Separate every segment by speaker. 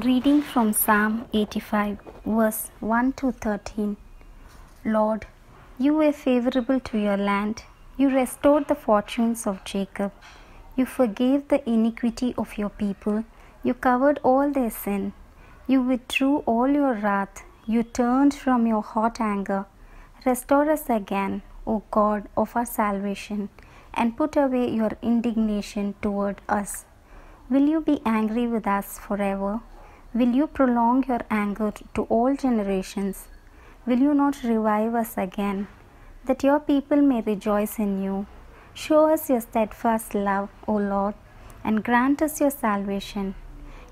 Speaker 1: Reading from Psalm 85, verse 1 to 13. Lord, you were favorable to your land. You restored the fortunes of Jacob. You forgave the iniquity of your people. You covered all their sin. You withdrew all your wrath. You turned from your hot anger. Restore us again, O God of our salvation, and put away your indignation toward us. Will you be angry with us forever? Will you prolong your anger to all generations? Will you not revive us again, that your people may rejoice in you? Show us your steadfast love, O Lord, and grant us your salvation.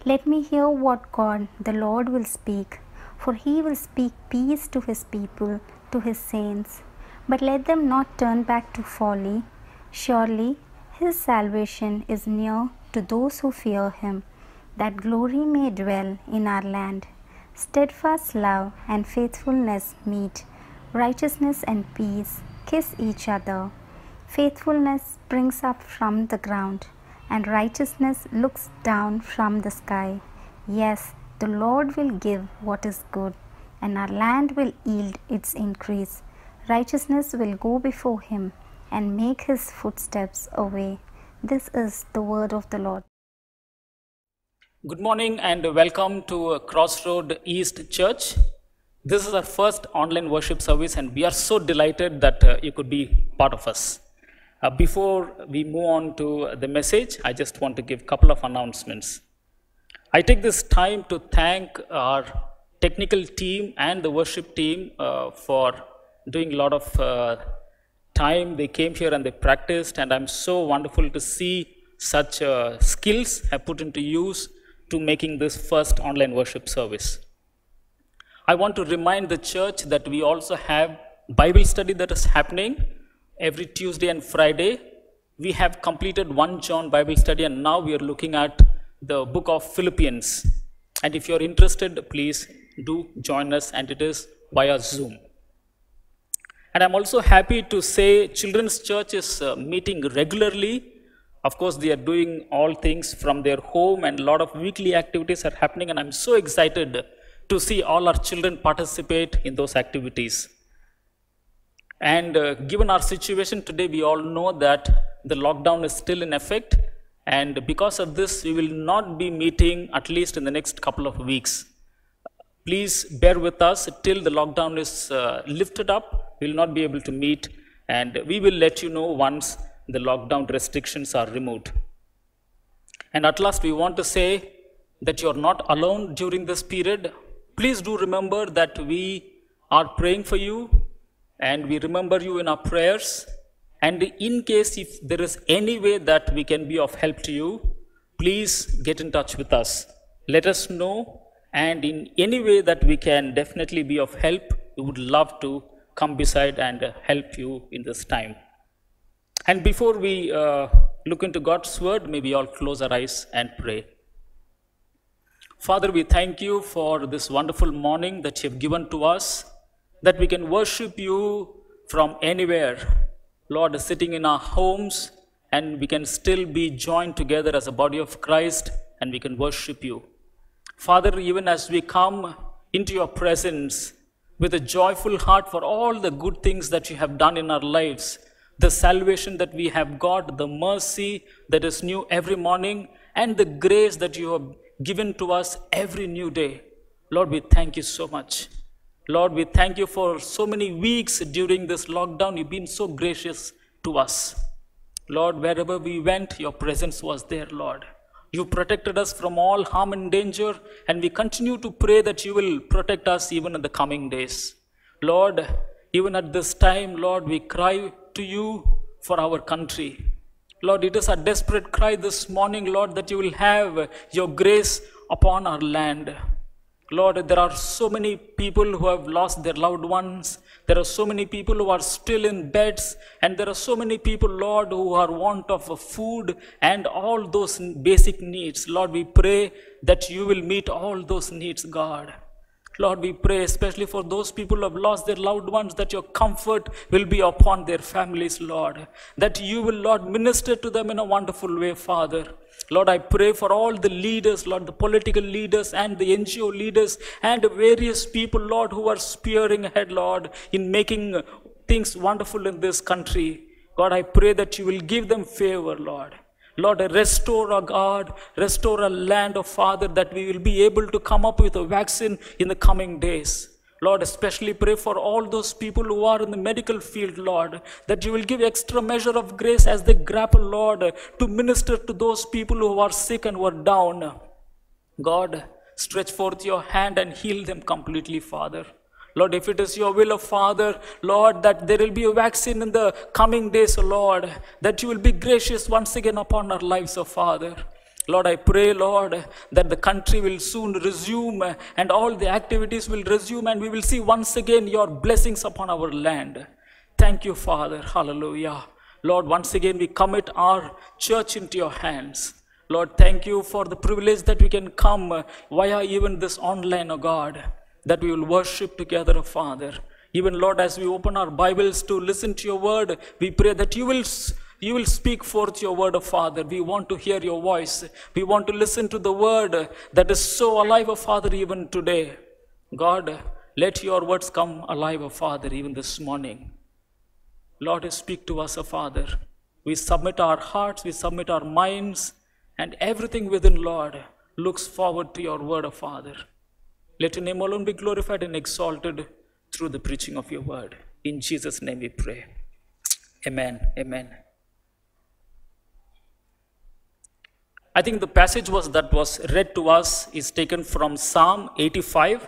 Speaker 1: Let me hear what God, the Lord, will speak, for he will speak peace to his people, to his saints. But let them not turn back to folly. Surely his salvation is near to those who fear him, that glory may dwell in our land. Steadfast love and faithfulness meet, righteousness and peace kiss each other. Faithfulness springs up from the ground, and righteousness looks down from the sky. Yes, the Lord will give what is good, and our land will yield its increase. Righteousness will go before him and make his footsteps a way. This is the word of the Lord.
Speaker 2: Good morning and welcome to Crossroad East Church. This is our first online worship service and we are so delighted that you could be part of us. Before we move on to the message, I just want to give a couple of announcements. I take this time to thank our technical team and the worship team for doing a lot of time. They came here and they practiced, and I'm so wonderful to see such skills have put into use to making this first online worship service. I want to remind the church that we also have Bible study that is happening every Tuesday and Friday. We have completed 1 John Bible study and now we are looking at the book of Philippians. And if you're interested, please do join us, and it is via Zoom. And I'm also happy to say Children's Church is meeting regularly. Of course, they are doing all things from their home and a lot of weekly activities are happening, and I'm so excited to see all our children participate in those activities. And given our situation today, we all know that the lockdown is still in effect, and because of this, we will not be meeting at least in the next couple of weeks. Please bear with us till the lockdown is lifted up. We will not be able to meet, and we will let you know once the lockdown restrictions are removed. And at last, we want to say that you're not alone during this period. Please do remember that we are praying for you and we remember you in our prayers. And in case if there is any way that we can be of help to you, please get in touch with us. Let us know, and in any way that we can definitely be of help, we would love to come beside and help you in this time. And before we look into God's word, may we all close our eyes and pray. Father, we thank you for this wonderful morning that you have given to us, that we can worship you from anywhere. Lord, sitting in our homes, and we can still be joined together as a body of Christ, and we can worship you. Father, even as we come into your presence with a joyful heart for all the good things that you have done in our lives, the salvation that we have got, the mercy that is new every morning, and the grace that you have given to us every new day. Lord, we thank you so much. Lord, we thank you for so many weeks during this lockdown. You've been so gracious to us. Lord, wherever we went, your presence was there, Lord. You protected us from all harm and danger, and we continue to pray that you will protect us even in the coming days. Lord, even at this time, Lord, we cry to you for our country. Lord, it is a desperate cry this morning, Lord, that you will have your grace upon our land. Lord, there are so many people who have lost their loved ones. There are so many people who are still in beds, and there are so many people, Lord, who are want of food and all those basic needs. Lord, we pray that you will meet all those needs, God. Lord, we pray especially for those people who have lost their loved ones, that your comfort will be upon their families, Lord. That you will, Lord, minister to them in a wonderful way, Father. Lord, I pray for all the leaders, Lord, the political leaders and the NGO leaders and various people, Lord, who are spearing ahead, Lord, in making things wonderful in this country. God, I pray that you will give them favor, Lord. Lord, restore our God, restore our land, oh Father, that we will be able to come up with a vaccine in the coming days. Lord, especially pray for all those people who are in the medical field, Lord, that you will give extra measure of grace as they grapple, Lord, to minister to those people who are sick and who are down. God, stretch forth your hand and heal them completely, Father. Lord, if it is your will, of Father, Lord, that there will be a vaccine in the coming days, O Lord, that you will be gracious once again upon our lives, O Father. Lord, I pray, Lord, that the country will soon resume and all the activities will resume and we will see once again your blessings upon our land. Thank you, Father. Hallelujah. Lord, once again we commit our church into your hands. Lord, thank you for the privilege that we can come via even this online, O God, that we will worship together, O Father. Even, Lord, as we open our Bibles to listen to your word, we pray that you will speak forth your word, O Father. We want to hear your voice. We want to listen to the word that is so alive, O Father, even today. God, let your words come alive, O Father, even this morning. Lord, speak to us, O Father. We submit our hearts, we submit our minds, and everything within, Lord, looks forward to your word, O Father. Let your name alone be glorified and exalted through the preaching of your word. In Jesus' name we pray. Amen. Amen. I think the passage that was read to us is taken from Psalm 85.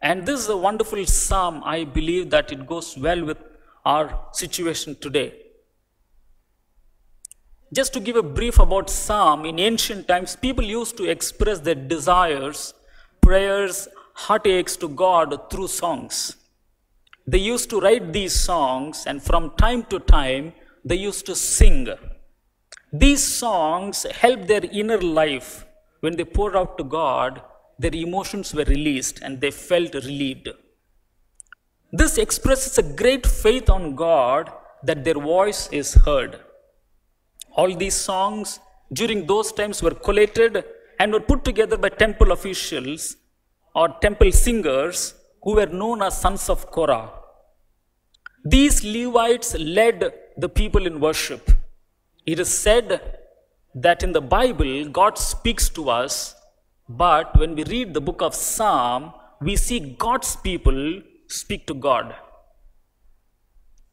Speaker 2: And this is a wonderful psalm. I believe that it goes well with our situation today. Just to give a brief about Psalm, in ancient times, people used to express their desires, prayers, heartaches to God through songs. They used to write these songs, and from time to time, they used to sing. These songs helped their inner life. When they poured out to God, their emotions were released and they felt relieved. This expresses a great faith on God that their voice is heard. All these songs during those times were collated and were put together by temple officials or temple singers who were known as sons of Korah. These Levites led the people in worship. It is said that in the Bible, God speaks to us, but when we read the book of Psalm, we see God's people speak to God.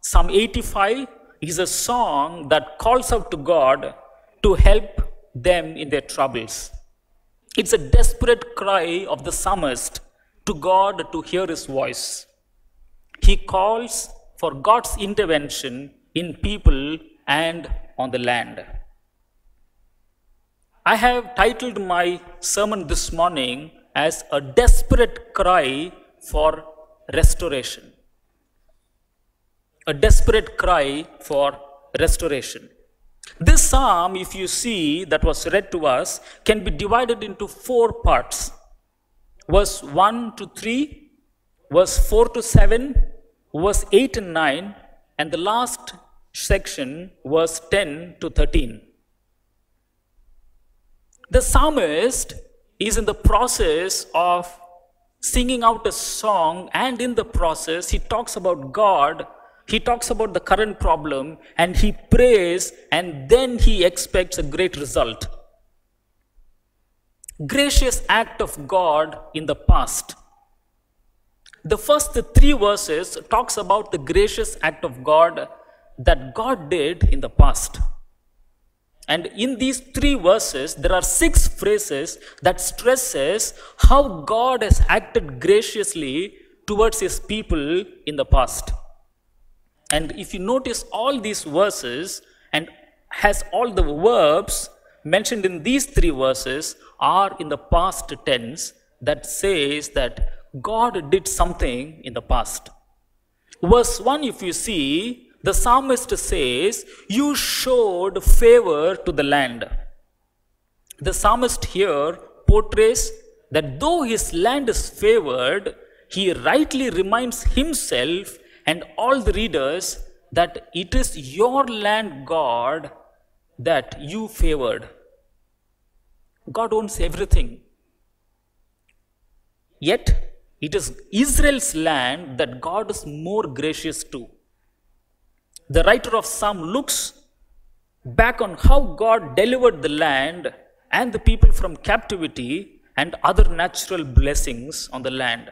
Speaker 2: Psalm 85 is a song that calls out to God to help them in their troubles. It's a desperate cry of the psalmist to God to hear his voice. He calls for God's intervention in people and on the land. I have titled my sermon this morning as a desperate cry for restoration. A desperate cry for restoration. This psalm, if you see, that was read to us, can be divided into 4 parts. Verse 1 to 3, verse 4 to 7, verse 8 and 9, and the last section, verse 10 to 13. The psalmist is in the process of singing out a song, and in the process, he talks about God. He talks about the current problem and he prays, and then he expects a great result. Gracious act of God in the past. The first 3 verses talks about the gracious act of God that God did in the past. And in these 3 verses, there are 6 phrases that stresses how God has acted graciously towards his people in the past. And if you notice, all these verses and has all the verbs mentioned in these 3 verses are in the past tense, that says that God did something in the past. Verse 1, if you see, the psalmist says, you showed favor to the land. The psalmist here portrays that though his land is favored, he rightly reminds himself and all the readers that it is your land, God, that you favored. God owns everything. Yet, it is Israel's land that God is more gracious to. The writer of Psalm looks back on how God delivered the land and the people from captivity and other natural blessings on the land.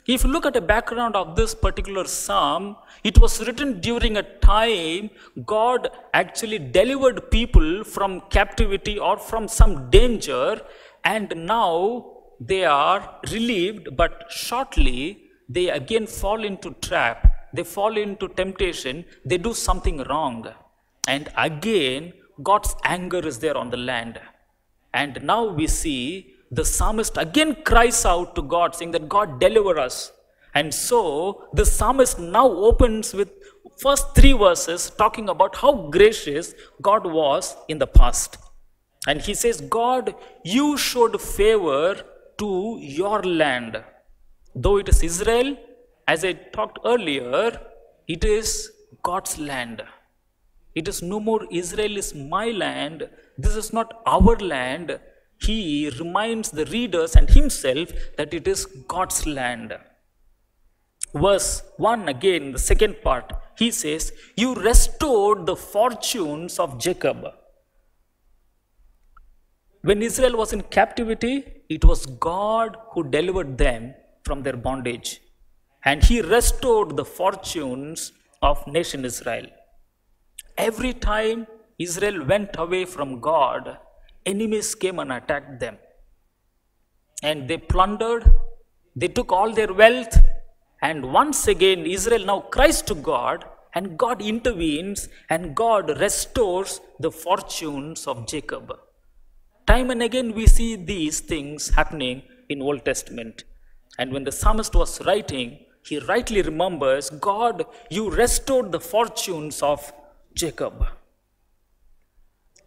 Speaker 2: If you look at the background of this particular psalm, it was written during a time God actually delivered people from captivity or from some danger, and now they are relieved, but shortly they again fall into trap, they fall into temptation, they do something wrong. And again, God's anger is there on the land. And now we see the psalmist again cries out to God, saying that God deliver us. And so the psalmist now opens with first 3 verses talking about how gracious God was in the past. And he says, God, you showed favor to your land. Though it is Israel, as I talked earlier, it is God's land. It is no more Israel is my land. This is not our land. He reminds the readers and himself that it is God's land. Verse 1 again, the second part, he says, you restored the fortunes of Jacob. When Israel was in captivity, it was God who delivered them from their bondage. And he restored the fortunes of nation Israel. Every time Israel went away from God, enemies came and attacked them. And they plundered, they took all their wealth, and once again Israel now cries to God, and God intervenes, and God restores the fortunes of Jacob. Time and again we see these things happening in Old Testament. And when the psalmist was writing, he rightly remembers, God, you restored the fortunes of Jacob.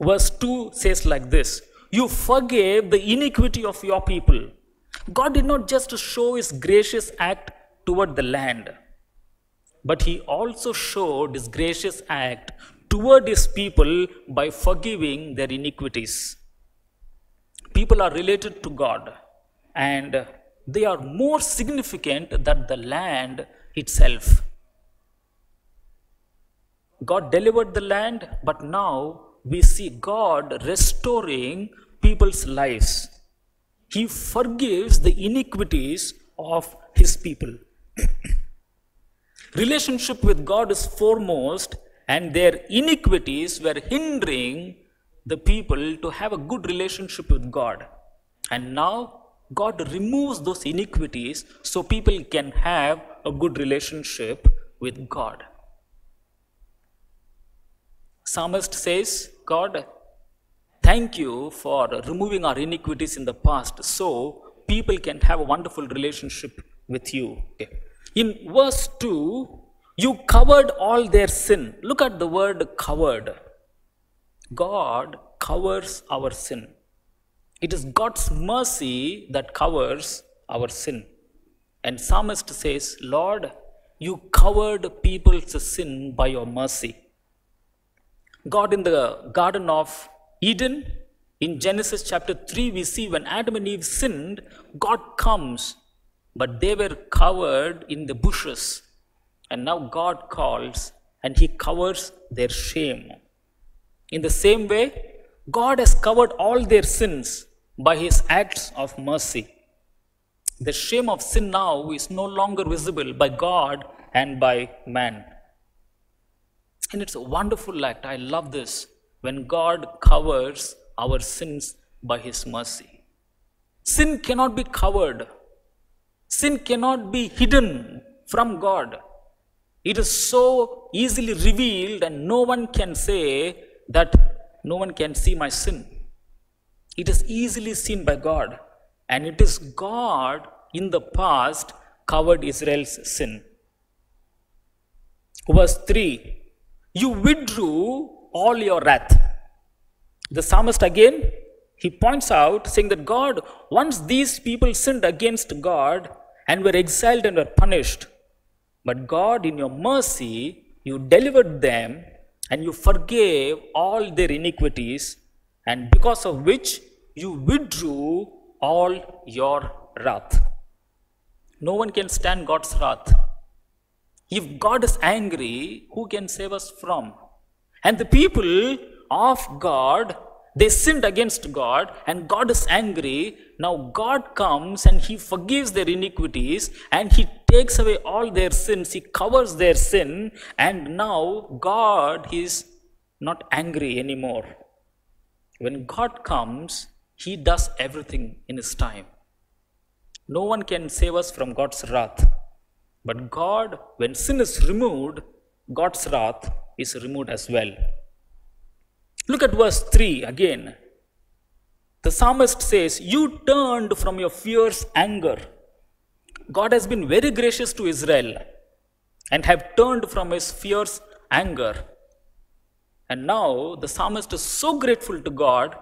Speaker 2: Verse 2 says like this, you forgave the iniquity of your people. God did not just show his gracious act toward the land, but he also showed his gracious act toward his people by forgiving their iniquities. People are related to God, and they are more significant than the land itself. God delivered the land, but now we see God restoring people's lives. He forgives the iniquities of his people. Relationship with God is foremost, and their iniquities were hindering the people to have a good relationship with God. And now God removes those iniquities so people can have a good relationship with God. Psalmist says, God, thank you for removing our iniquities in the past so people can have a wonderful relationship with you. Okay. In verse 2, you covered all their sin. Look at the word covered. God covers our sin. It is God's mercy that covers our sin. And psalmist says, Lord, you covered people's sin by your mercy. God in the Garden of Eden, in Genesis chapter 3, we see when Adam and Eve sinned, God comes, but they were covered in the bushes. And now God calls and he covers their shame. In the same way, God has covered all their sins by his acts of mercy. The shame of sin now is no longer visible by God and by man. And it's a wonderful act. I love this. When God covers our sins by his mercy. Sin cannot be covered. Sin cannot be hidden from God. It is so easily revealed, and no one can say that no one can see my sin. It is easily seen by God. And it is God in the past covered Israel's sin. Verse 3, you withdrew all your wrath. The psalmist again he points out saying that God, once these people sinned against God and were exiled and were punished, but God, in your mercy, you delivered them and you forgave all their iniquities, and because of which you withdrew all your wrath. No one can stand God's wrath. If God is angry, who can save us from? And the people of God, they sinned against God and God is angry. Now God comes and he forgives their iniquities and he takes away all their sins. He covers their sin, and now God is not angry anymore. When God comes, he does everything in his time. No one can save us from God's wrath. But God, when sin is removed, God's wrath is removed as well. Look at verse 3 again. The psalmist says, you turned from your fierce anger. God has been very gracious to Israel and have turned from his fierce anger. And now the psalmist is so grateful to God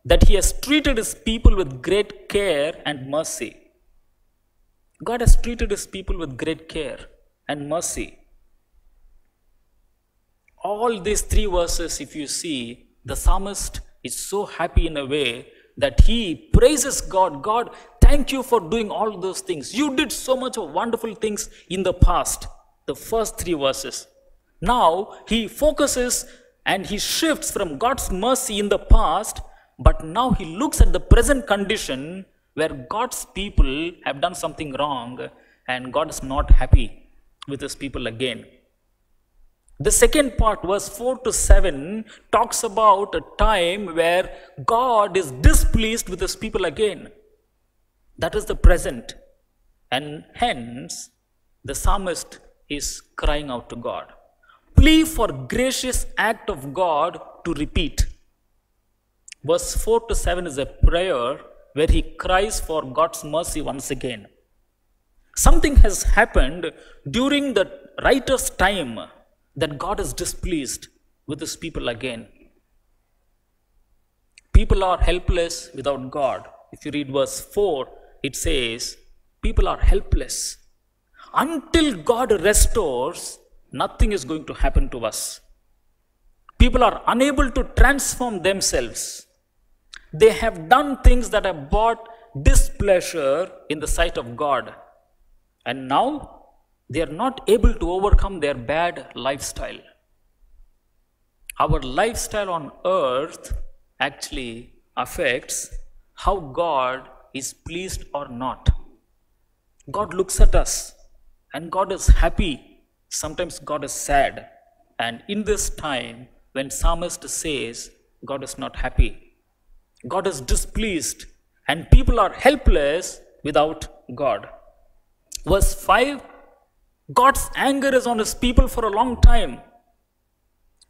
Speaker 2: that he has treated his people with great care and mercy. God has treated his people with great care and mercy. All these three verses, if you see, the psalmist is so happy in a way that he praises God. God, thank you for doing all those things. You did so much of wonderful things in the past. The first three verses. Now he focuses and he shifts from God's mercy in the past, but now he looks at the present condition where God's people have done something wrong and God is not happy with his people again. The second part, verse 4 to 7, talks about a time where God is displeased with his people again. That is the present. And hence, the psalmist is crying out to God. Plea for gracious act of God to repeat. Verse 4 to 7 is a prayer where he cries for God's mercy once again. Something has happened during the writer's time that God is displeased with his people again. People are helpless without God. If you read verse 4, it says, people are helpless. Until God restores, nothing is going to happen to us. People are unable to transform themselves. They have done things that have brought displeasure in the sight of God. And now, they are not able to overcome their bad lifestyle. Our lifestyle on earth actually affects how God is pleased or not. God looks at us and God is happy. Sometimes God is sad. And in this time, when psalmist says God is not happy, God is displeased, and people are helpless without God. Verse 5, God's anger is on his people for a long time.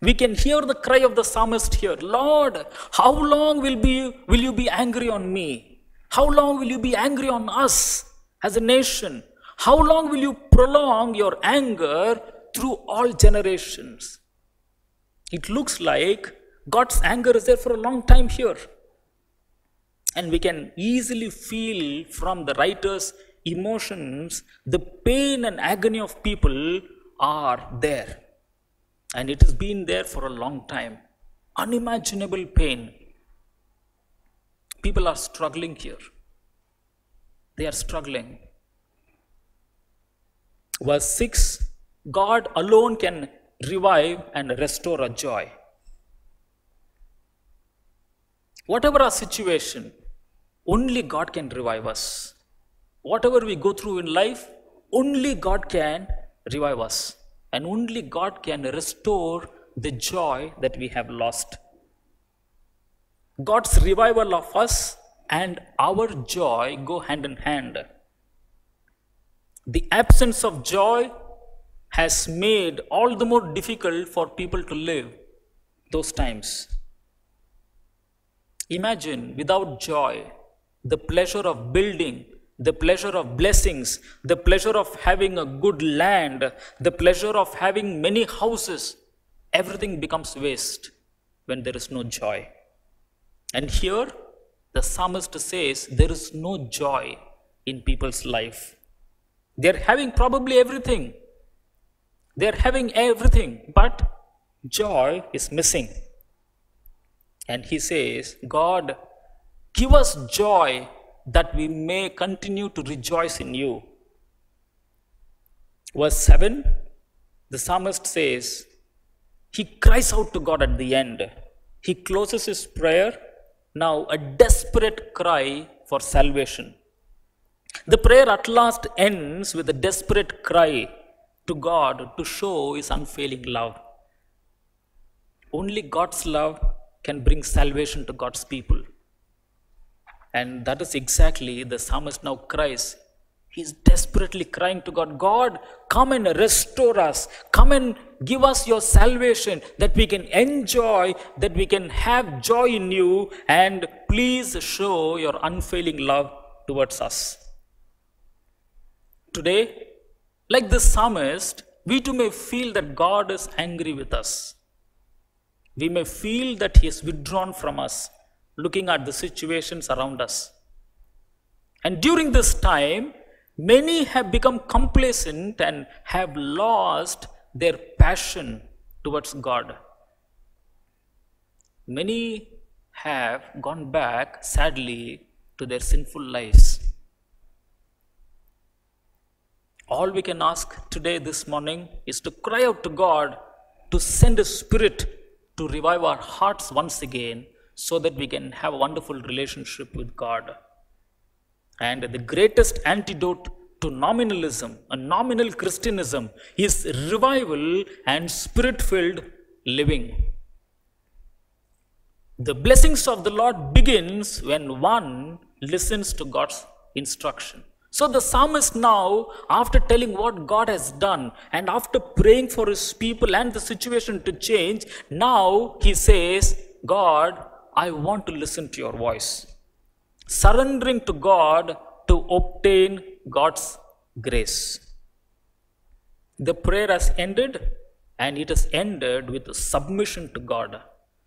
Speaker 2: We can hear the cry of the psalmist here. Lord, how long will you be angry on me? How long will you be angry on us as a nation? How long will you prolong your anger through all generations? It looks like God's anger is there for a long time here. And we can easily feel from the writer's emotions, the pain and agony of people are there. And it has been there for a long time. Unimaginable pain. People are struggling here. They are struggling. Verse 6, God alone can revive and restore our joy. Whatever our situation, only God can revive us. Whatever we go through in life, only God can revive us. And only God can restore the joy that we have lost. God's revival of us and our joy go hand in hand. The absence of joy has made all the more difficult for people to live those times. Imagine without joy, the pleasure of building, the pleasure of blessings, the pleasure of having a good land, the pleasure of having many houses, everything becomes waste when there is no joy. And here, the psalmist says there is no joy in people's life. They're having probably everything. They're having everything, but joy is missing. And he says, God, give us joy that we may continue to rejoice in you. Verse 7, the psalmist says, he cries out to God at the end. He closes his prayer, now a desperate cry for salvation. The prayer at last ends with a desperate cry to God to show his unfailing love. Only God's love can bring salvation to God's people. And that is exactly the psalmist now cries. He's desperately crying to God, God, come and restore us. Come and give us your salvation that we can enjoy, that we can have joy in you, and please show your unfailing love towards us. Today, like this psalmist, we too may feel that God is angry with us. We may feel that he is withdrawn from us, looking at the situations around us. And during this time, many have become complacent and have lost their passion towards God. Many have gone back, sadly, to their sinful lives. All we can ask today, this morning, is to cry out to God to send His Spirit to revive our hearts once again, so that we can have a wonderful relationship with God. And the greatest antidote to nominalism, a nominal Christianism, is revival and Spirit-filled living. The blessings of the Lord begins when one listens to God's instruction. So the psalmist now, after telling what God has done and after praying for his people and the situation to change, now he says, God, I want to listen to your voice. Surrendering to God to obtain God's grace. The prayer has ended, and it has ended with submission to God,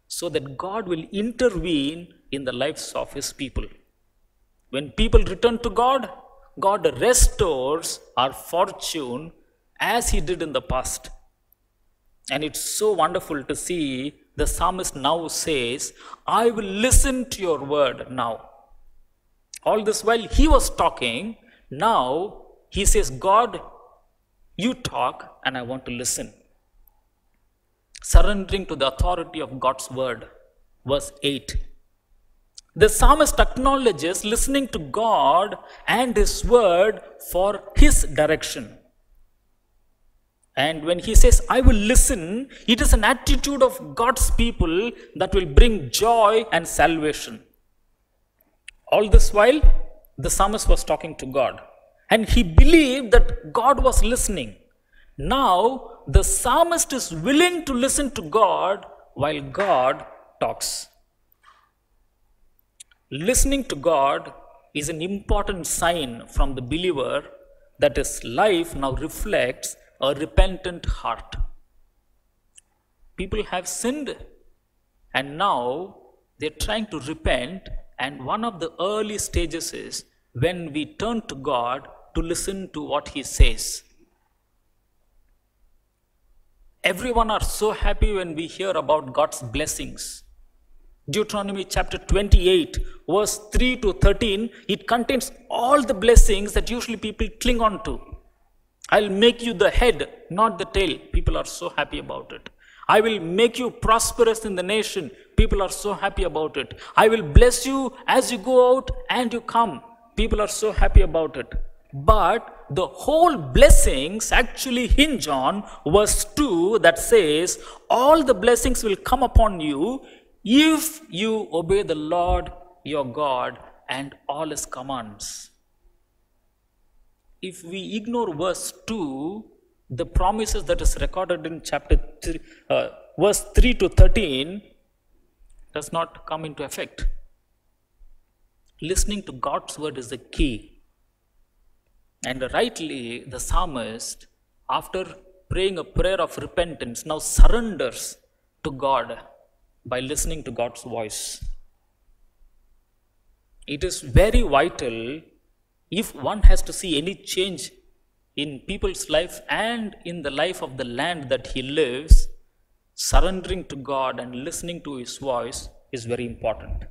Speaker 2: so that God will intervene in the lives of His people. When people return to God, God restores our fortune as He did in the past. And it's so wonderful to see the psalmist now says, I will listen to your word now. All this while he was talking, now he says, God, you talk and I want to listen. Surrendering to the authority of God's word. Verse 8. The psalmist acknowledges listening to God and His word for his direction. And when he says, I will listen, it is an attitude of God's people that will bring joy and salvation. All this while, the psalmist was talking to God. And he believed that God was listening. Now, the psalmist is willing to listen to God while God talks. Listening to God is an important sign from the believer that his life now reflects a repentant heart. People have sinned and now they're trying to repent, and one of the early stages is when we turn to God to listen to what He says. Everyone are so happy when we hear about God's blessings. Deuteronomy chapter 28, verse 3 to 13, it contains all the blessings that usually people cling on to. I'll make you the head, not the tail. People are so happy about it. I will make you prosperous in the nation. People are so happy about it. I will bless you as you go out and you come. People are so happy about it. But the whole blessings actually hinge on verse 2 that says, all the blessings will come upon you if you obey the Lord your God and all His commands. If we ignore verse 2, the promises that is recorded in chapter 3, verse 3 to 13 does not come into effect. Listening to God's word is the key. And rightly, the psalmist, after praying a prayer of repentance, now surrenders to God by listening to God's voice. It is very vital if one has to see any change in people's life and in the life of the land that he lives, surrendering to God and listening to his voice is very important.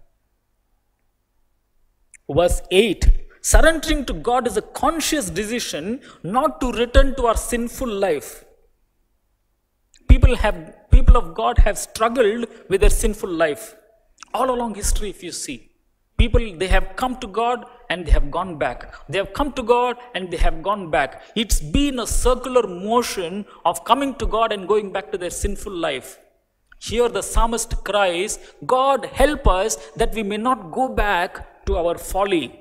Speaker 2: Verse 8, surrendering to God is a conscious decision not to return to our sinful life. People of God have struggled with their sinful life. All along history, if you see, people, they have come to God and they have gone back. They have come to God and they have gone back. It's been a circular motion of coming to God and going back to their sinful life. Here the psalmist cries, God help us that we may not go back to our folly.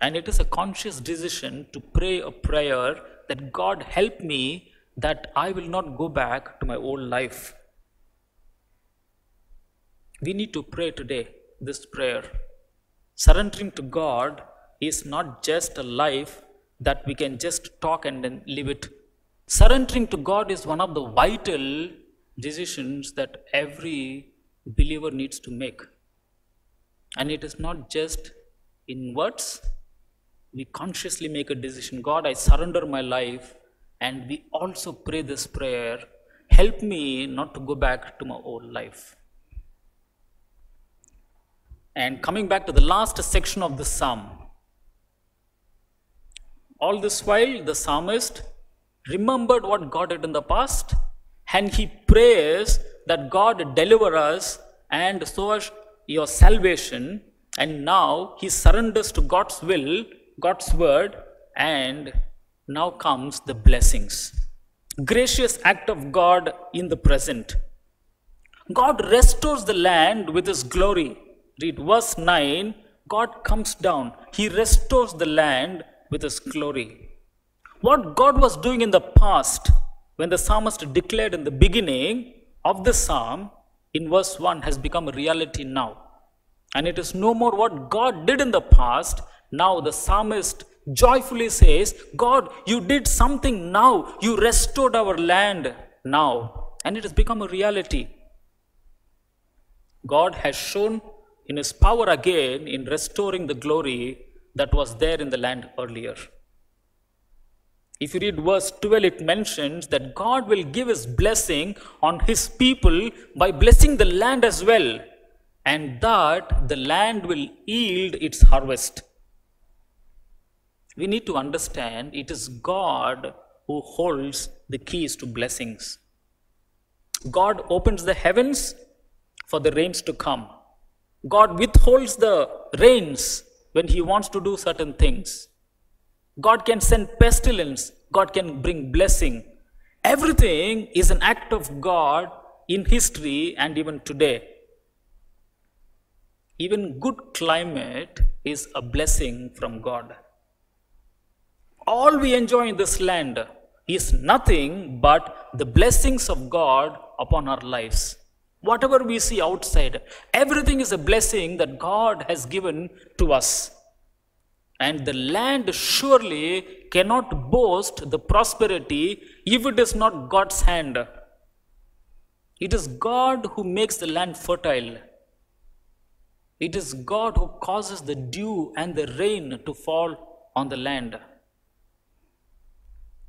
Speaker 2: And it is a conscious decision to pray a prayer that God help me that I will not go back to my old life. We need to pray today this prayer. Surrendering to God is not just a life that we can just talk and then live it. Surrendering to God is one of the vital decisions that every believer needs to make. And it is not just in words. We consciously make a decision. God, I surrender my life. And we also pray this prayer, help me not to go back to my old life. And coming back to the last section of the psalm, all this while the psalmist remembered what God did in the past, and he prays that God deliver us and show us your salvation, and now he surrenders to God's will, God's word, and now comes the blessings. Gracious act of God in the present. God restores the land with his glory. Read verse 9. God comes down. He restores the land with his glory. What God was doing in the past, when the psalmist declared in the beginning of the psalm, in verse 1 has become a reality now. And it is no more what God did in the past. Now the psalmist joyfully says, God, you did something now. You restored our land now. And it has become a reality. God has shown in his power again in restoring the glory that was there in the land earlier. If you read verse 12, it mentions that God will give his blessing on his people by blessing the land as well, and that the land will yield its harvest. We need to understand it is God who holds the keys to blessings. God opens the heavens for the rains to come. God withholds the rains when he wants to do certain things. God can send pestilence. God can bring blessing. Everything is an act of God in history and even today. Even good climate is a blessing from God. All we enjoy in this land is nothing but the blessings of God upon our lives. Whatever we see outside, everything is a blessing that God has given to us. And the land surely cannot boast the prosperity if it is not God's hand. It is God who makes the land fertile. It is God who causes the dew and the rain to fall on the land.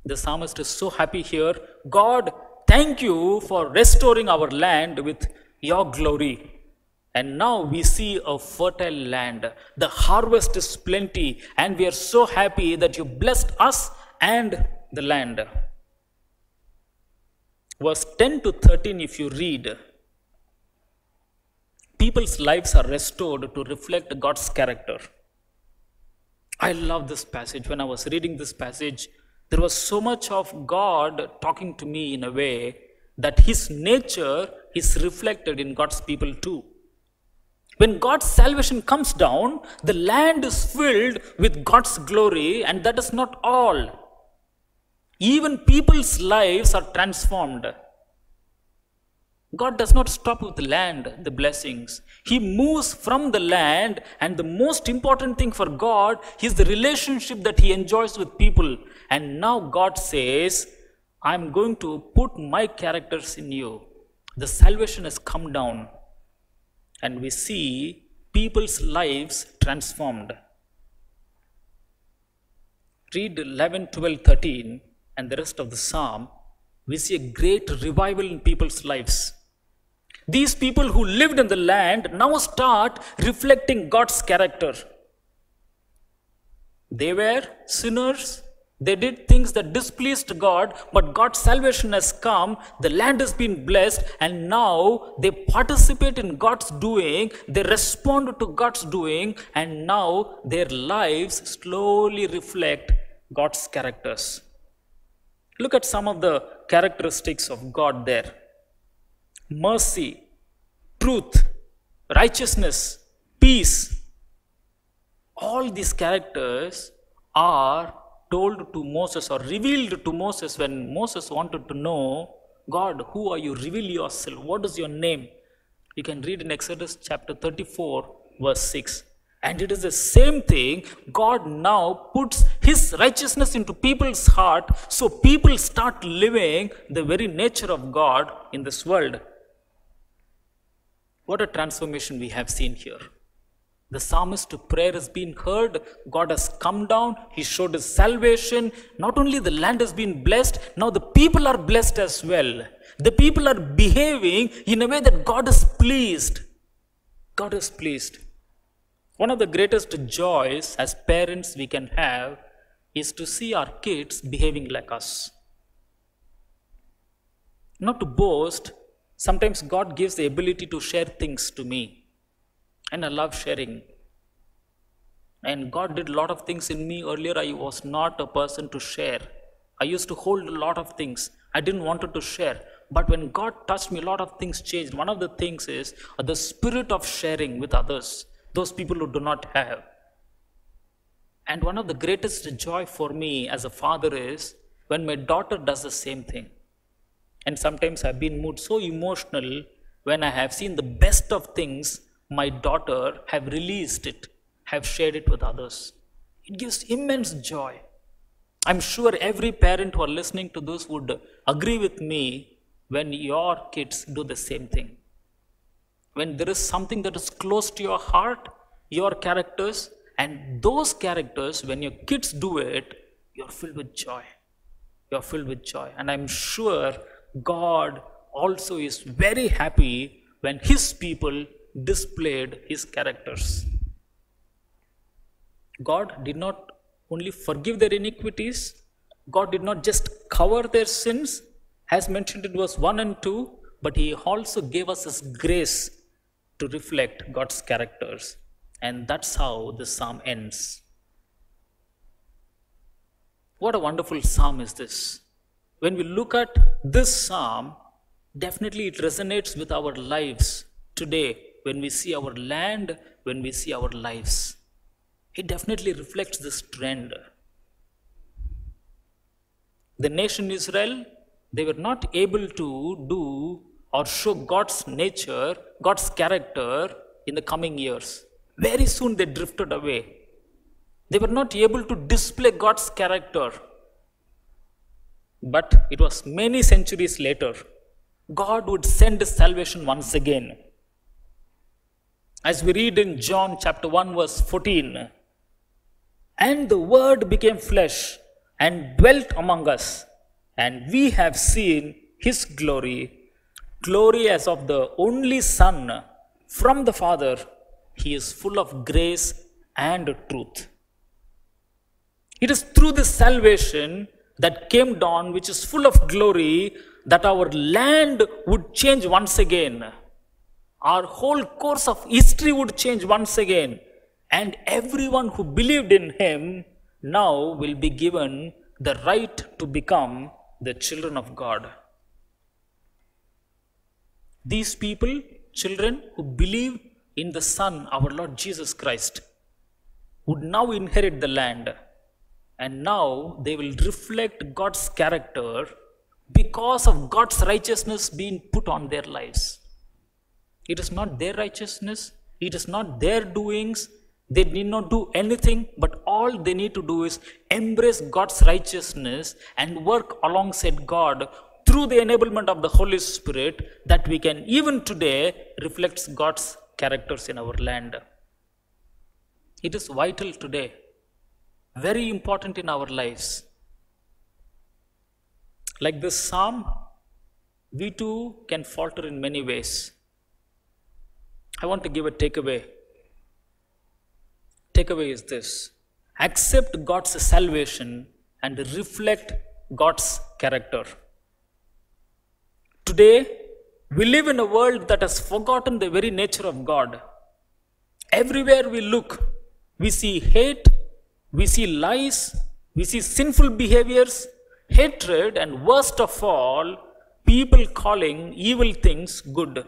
Speaker 2: The psalmist is so happy here. God, thank you for restoring our land with your glory. And now we see a fertile land. The harvest is plenty, and we are so happy that you blessed us and the land. Verse 10 to 13, if you read, people's lives are restored to reflect God's character. I love this passage. When I was reading this passage, there was so much of God talking to me in a way that his nature is reflected in God's people too. When God's salvation comes down, the land is filled with God's glory, and that is not all. Even people's lives are transformed. God does not stop with the land, the blessings. He moves from the land, and the most important thing for God is the relationship that he enjoys with people. And now God says, I'm going to put my characters in you. The salvation has come down. And we see people's lives transformed. Read 11, 12, 13 and the rest of the psalm. We see a great revival in people's lives. These people who lived in the land now start reflecting God's character. They were sinners. They did things that displeased God, but God's salvation has come. The land has been blessed, and now they participate in God's doing. They respond to God's doing, and now their lives slowly reflect God's characters. Look at some of the characteristics of God there: mercy, truth, righteousness, peace. All these characters are told to Moses or revealed to Moses when Moses wanted to know, God, who are you? Reveal yourself. What is your name? You can read in Exodus chapter 34, verse 6. And it is the same thing. God now puts His righteousness into people's heart, so people start living the very nature of God in this world. What a transformation we have seen here. The psalmist's prayer has been heard. God has come down. He showed His salvation. Not only the land has been blessed, now the people are blessed as well. The people are behaving in a way that God is pleased. God is pleased. One of the greatest joys as parents we can have is to see our kids behaving like us. Not to boast, sometimes God gives the ability to share things to me. And I love sharing. And God did a lot of things in me. Earlier, I was not a person to share. I used to hold a lot of things. I didn't want to share. But when God touched me, a lot of things changed. One of the things is the spirit of sharing with others, those people who do not have. And one of the greatest joy for me as a father is when my daughter does the same thing. And sometimes I've been moved so emotional when I have seen the best of things my daughter have released it, have shared it with others. It gives immense joy. I'm sure every parent who are listening to this would agree with me when your kids do the same thing. When there is something that is close to your heart, your characters, and those characters, when your kids do it, you're filled with joy. You're filled with joy. And I'm sure God also is very happy when His people displayed His characters. God did not only forgive their iniquities, God did not just cover their sins, as mentioned in verse 1 and 2, but He also gave us His grace to reflect God's characters. And that's how the psalm ends. What a wonderful psalm is this. When we look at this psalm, definitely it resonates with our lives today. When we see our land, when we see our lives, it definitely reflects this trend. The nation Israel, they were not able to do or show God's nature, God's character in the coming years. Very soon they drifted away. They were not able to display God's character. But it was many centuries later, God would send His salvation once again. As we read in John chapter 1 verse 14, and the Word became flesh and dwelt among us, and we have seen His glory, glory as of the only Son from the Father. He is full of grace and truth. It is through this salvation that came down, which is full of glory, that our land would change once again. Our whole course of history would change once again. And everyone who believed in Him now will be given the right to become the children of God. These people, children who believe in the Son, our Lord Jesus Christ, would now inherit the land. And now they will reflect God's character because of God's righteousness being put on their lives. It is not their righteousness. It is not their doings. They need not do anything, but all they need to do is embrace God's righteousness and work alongside God through the enablement of the Holy Spirit, that we can even today reflect God's characters in our land. It is vital today, very important in our lives. Like this psalm, we too can falter in many ways. I want to give a takeaway. Takeaway is this: accept God's salvation and reflect God's character. Today, we live in a world that has forgotten the very nature of God. Everywhere we look, we see hate, we see lies, we see sinful behaviors, hatred, and worst of all, people calling evil things good.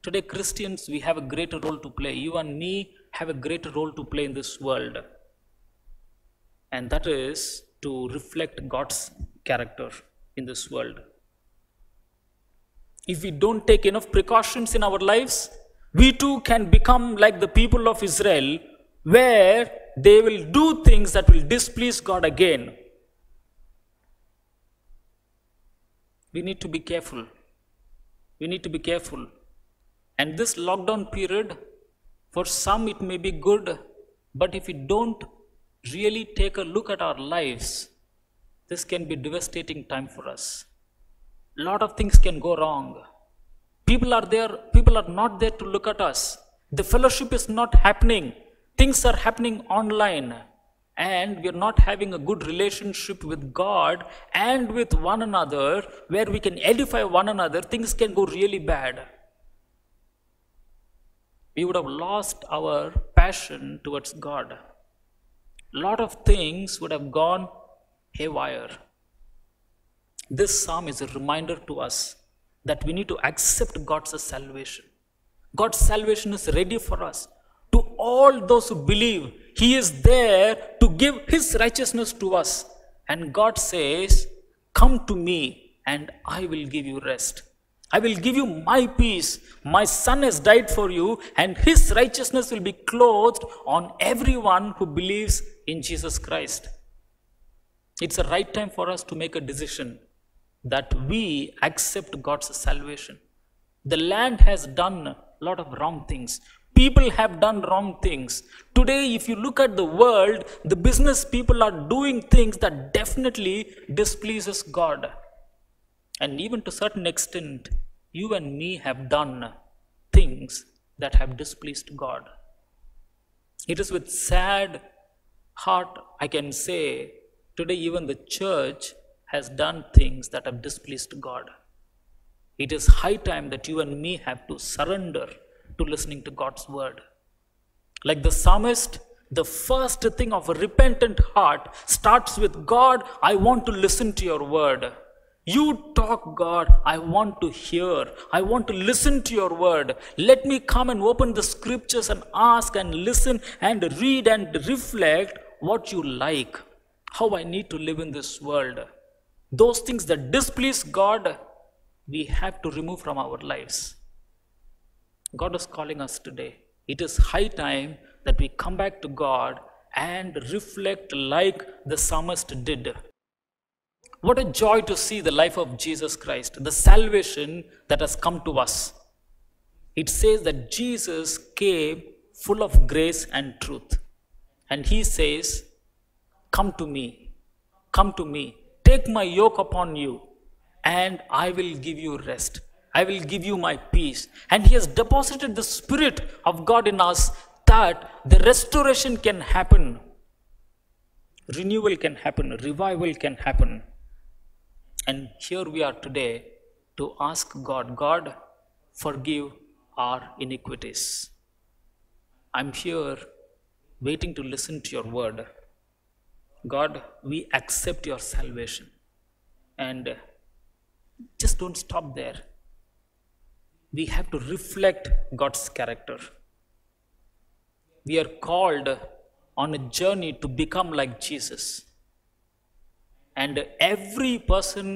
Speaker 2: Today, Christians, we have a greater role to play. You and me have a greater role to play in this world. And that is to reflect God's character in this world. If we don't take enough precautions in our lives, we too can become like the people of Israel, where they will do things that will displease God again. We need to be careful. We need to be careful. And this lockdown period, for some it may be good, but if we don't really take a look at our lives, this can be devastating time for us. A lot of things can go wrong. People are not there to look at us. The fellowship is not happening. Things are happening online. And we are not having a good relationship with God and with one another, where we can edify one another. Things can go really bad. We would have lost our passion towards God. A lot of things would have gone haywire. This psalm is a reminder to us that we need to accept God's salvation. God's salvation is ready for us. To all those who believe, He is there to give His righteousness to us. And God says, "Come to me and I will give you rest. I will give you my peace. My Son has died for you, and His righteousness will be clothed on everyone who believes in Jesus Christ." It's the right time for us to make a decision that we accept God's salvation. The land has done a lot of wrong things. People have done wrong things. Today, if you look at the world, the business people are doing things that definitely displeases God. And even to a certain extent, you and me have done things that have displeased God. It is with sad heart I can say, today even the church has done things that have displeased God. It is high time that you and me have to surrender to listening to God's word. Like the psalmist, the first thing of a repentant heart starts with, "God, I want to listen to your word. You talk, God, I want to hear. I want to listen to your word. Let me come and open the scriptures and ask and listen and read and reflect what you like, how I need to live in this world." Those things that displease God, we have to remove from our lives. God is calling us today. It is high time that we come back to God and reflect like the psalmist did. What a joy to see the life of Jesus Christ, the salvation that has come to us. It says that Jesus came full of grace and truth. And He says, "Come to me, come to me, take my yoke upon you, and I will give you rest. I will give you my peace." And He has deposited the Spirit of God in us, that the restoration can happen, renewal can happen, revival can happen. And here we are today to ask God, "God, forgive our iniquities." I'm here waiting to listen to your word. God, we accept your salvation. And just don't stop there. We have to reflect God's character. We are called on a journey to become like Jesus. And every person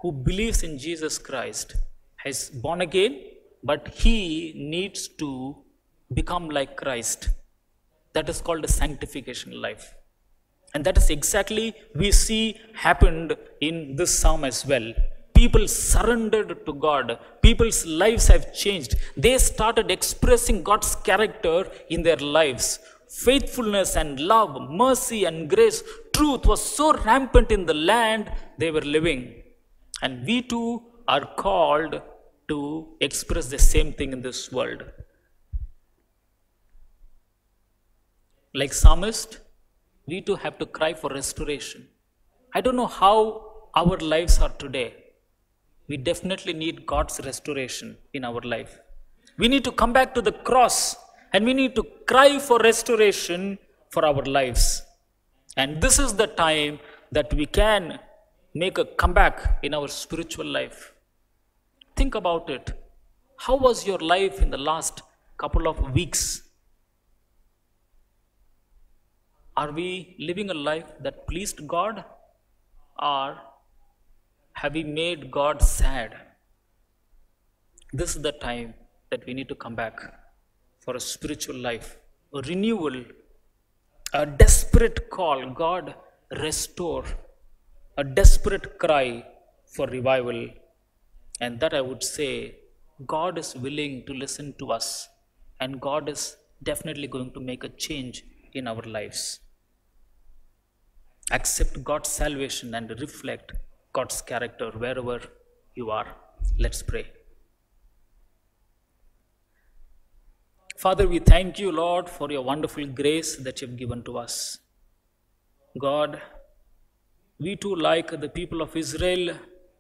Speaker 2: who believes in Jesus Christ is born again, but he needs to become like Christ. That is called a sanctification life. And that is exactly we see happened in this psalm as well. people surrendered to God. People's lives have changed. They started expressing God's character in their lives. Faithfulness and love, mercy and grace, truth was so rampant in the land they were living. And we too are called to express the same thing in this world. Like psalmist, we too have to cry for restoration. I don't know how our lives are today. We definitely need God's restoration in our life. We need to come back to the cross and we need to cry for restoration for our lives. And this is the time that we can make a comeback in our spiritual life. Think about it. How was your life in the last couple of weeks? Are we living a life that pleased God, or have we made God sad? This is the time that we need to come back for a spiritual life, a renewal, a desperate call. God, restore, a desperate cry for revival. And that I would say, God is willing to listen to us, and God is definitely going to make a change in our lives. Accept God's salvation and reflect God's character wherever you are. Let's pray. Father, we thank you, Lord, for your wonderful grace that you've given to us. God, we too, like the people of Israel,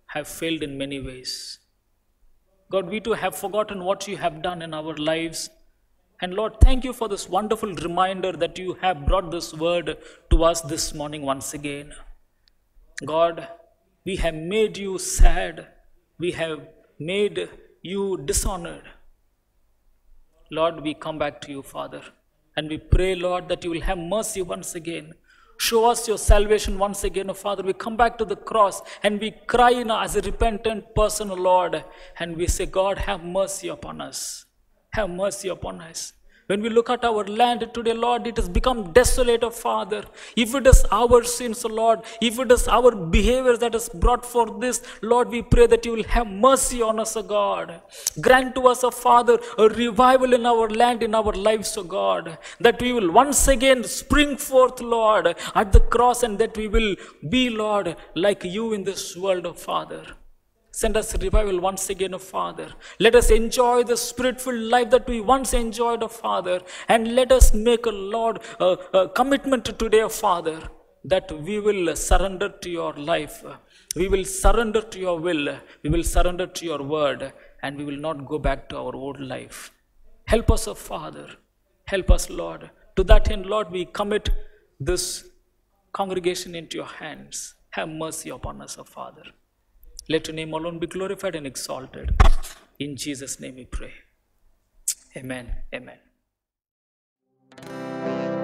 Speaker 2: have failed in many ways. God, we too have forgotten what you have done in our lives. And Lord, thank you for this wonderful reminder that you have brought this word to us this morning once again. God, we have made you sad. We have made you dishonored. Lord, we come back to you, Father, and we pray, Lord, that you will have mercy once again. Show us your salvation once again, oh Father. We come back to the cross and we cry as a repentant person, oh Lord, and we say, God, have mercy upon us. Have mercy upon us. When we look at our land today, Lord, it has become desolate, oh Father. If it is our sins, oh Lord, if it is our behavior that has brought forth this, Lord, we pray that you will have mercy on us, oh God. Grant to us, oh Father, a revival in our land, in our lives, oh God, that we will once again spring forth, Lord, at the cross, and that we will be, Lord, like you in this world, oh Father. Send us revival once again, oh Father. Let us enjoy the spirit-filled life that we once enjoyed, oh Father. And let us make, Lord, a commitment today, oh Father, that we will surrender to your life. We will surrender to your will. We will surrender to your word. And we will not go back to our old life. Help us, oh Father. Help us, Lord. To that end, Lord, we commit this congregation into your hands. Have mercy upon us, oh Father. Let your name alone be glorified and exalted. In Jesus' name we pray. Amen. Amen.